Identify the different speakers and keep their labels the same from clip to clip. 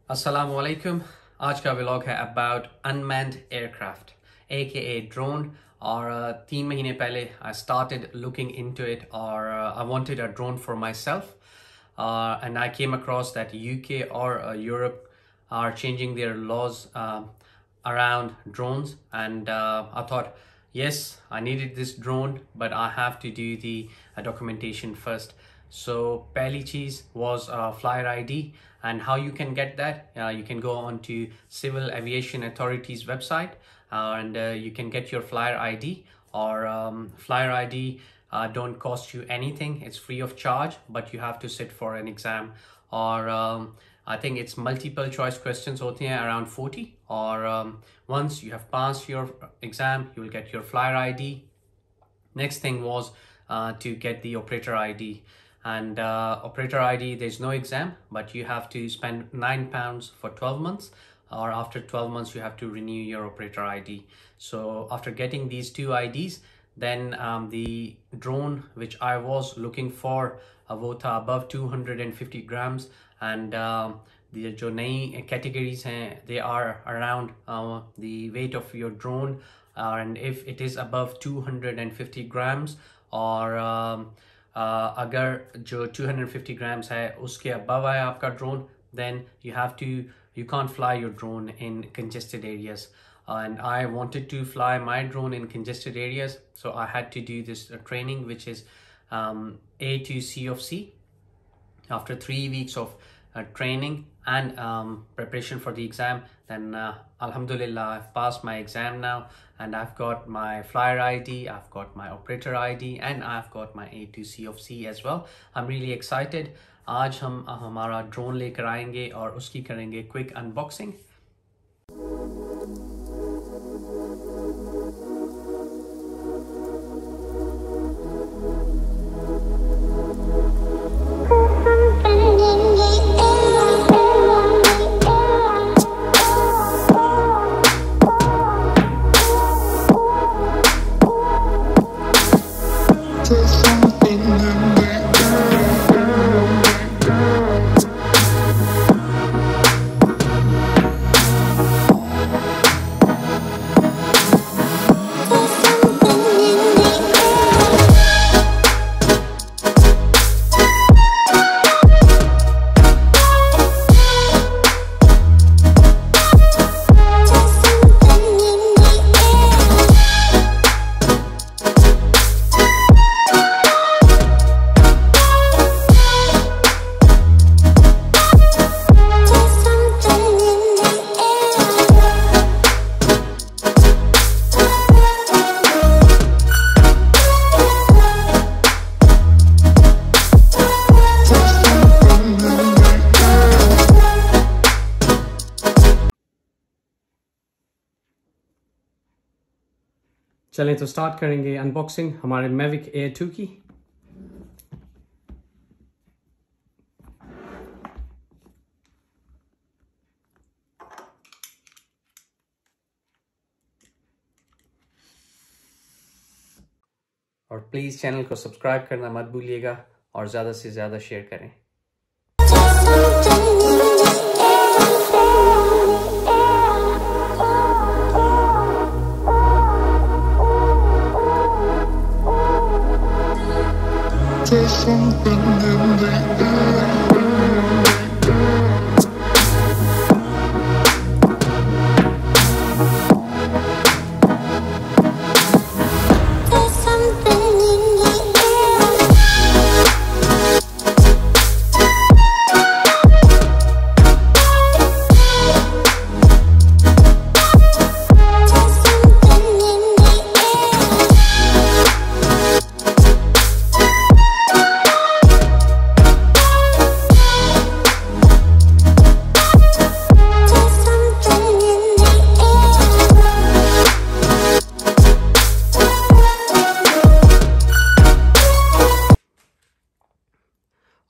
Speaker 1: Assalamu alaikum. आज का vlog है about unmanned aircraft aka drone और 3 महीने पहले I started looking into it or I wanted a drone for myself and I came across that UK or Europe are changing their laws around drones and I thought yes, I needed this drone but I have to do the documentation first. So pehli cheez was flyer ID, and how you can get that, you can go on to Civil Aviation Authority's website and you can get your flyer ID or flyer ID don't cost you anything, it's free of charge, but you have to sit for an exam or I think it's multiple choice questions hote hain around 40 or once you have passed your exam you will get your flyer ID. Next thing was to get the operator ID, and operator ID there's no exam but you have to spend £9 for 12 months or after 12 months you have to renew your operator ID. So after getting these two IDs then the drone which I was looking for वो था above 250 grams and the जो नई categories हैं they are around the weight of your drone and if it is above 250 grams or अगर जो 250 grams है उसके above है आपका drone then you can't fly your drone in congested areas and I wanted to fly my drone in congested areas, so I had to do this training which is A to CofC. After 3 weeks of training and preparation for the exam, then Alhamdulillah I've passed my exam now and I've got my flyer ID, I've got my operator ID and I've got my A to CofC as well. I'm really excited. आज हम हमारा drone लेकर आएंगे और उसकी करेंगे quick unboxing. चलें तो स्टार्ट करेंगे अनबॉक्सिंग हमारे Mavic Air 2 की. और प्लीज़ चैनल को सब्सक्राइब करना मत भूलिएगा और ज़्यादा से ज़्यादा शेयर करें.
Speaker 2: There's something in the air.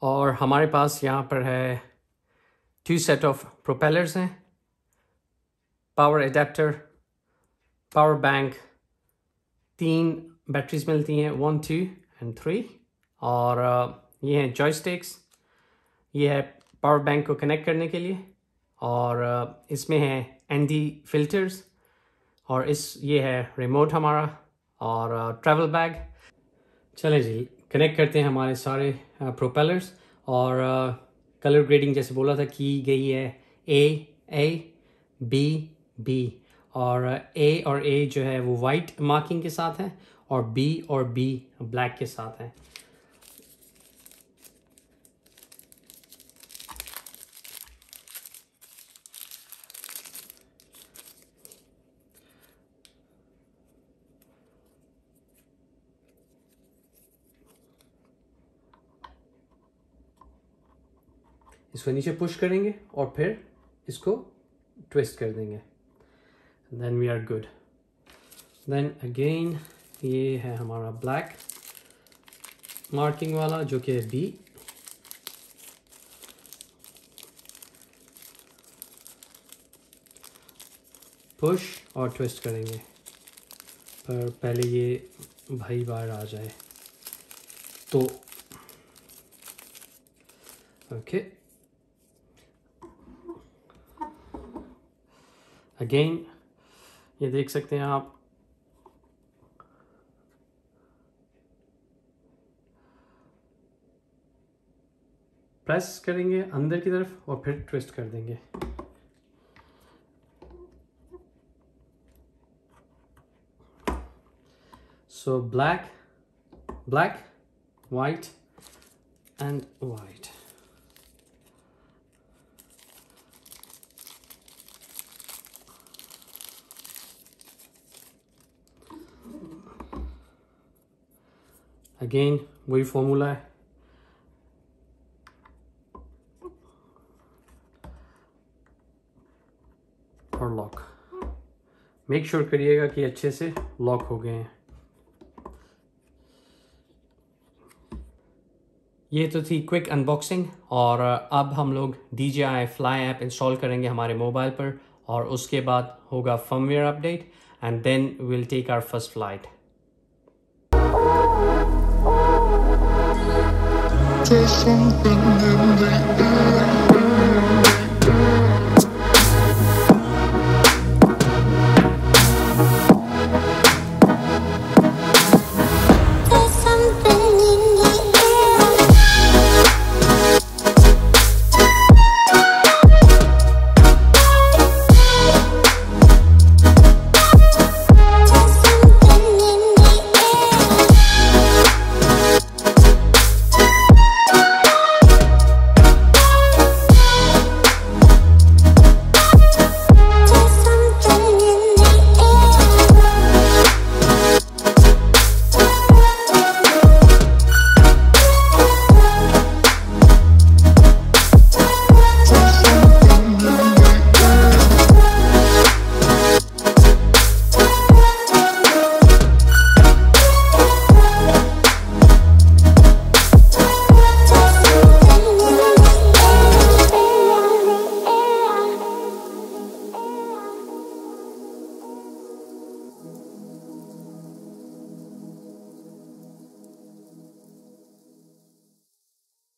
Speaker 1: और हमारे पास यहाँ पर है 2 सेट ऑफ प्रोपेलर्स हैं, power adapter, power bank, 3 batteries मिलती हैं 1, 2 and 3 और ये हैं जॉयस्टिक्स, ये है पावर बैंक को कनेक्ट करने के लिए और इसमें है एंटी फिल्टर्स और ये है रिमोट हमारा और ट्रैवल बैग। चले जी कनेक्ट करते हैं हमारे सारे प्रोपेलर्स और कलर ग्रेडिंग जैसे बोला था की गई है A B और A जो है वो वाइट मार्किंग के साथ है और B ब्लैक के साथ है। इसको नीचे पुश करेंगे और फिर इसको ट्विस्ट कर देंगे, then we are good. Then again ये है हमारा ब्लैक मार्किंग वाला जो कि B, पुश और ट्विस्ट करेंगे, पर पहले ये भाई बाहर आ जाए तो ओके। अगेन ये देख सकते हैं आप प्रेस करेंगे अंदर की तरफ और फिर ट्विस्ट कर देंगे। So black white and white. Again वही फॉर्मूला है, और लॉक। मेक श्योर करिएगा कि अच्छे से लॉक हो गए हैं। ये तो थी क्विक अनबॉक्सिंग और अब हम लोग DJI Fly ऐप इंस्टॉल करेंगे हमारे मोबाइल पर और उसके बाद होगा firmware update and then will take our first flight.
Speaker 2: There's something in the air.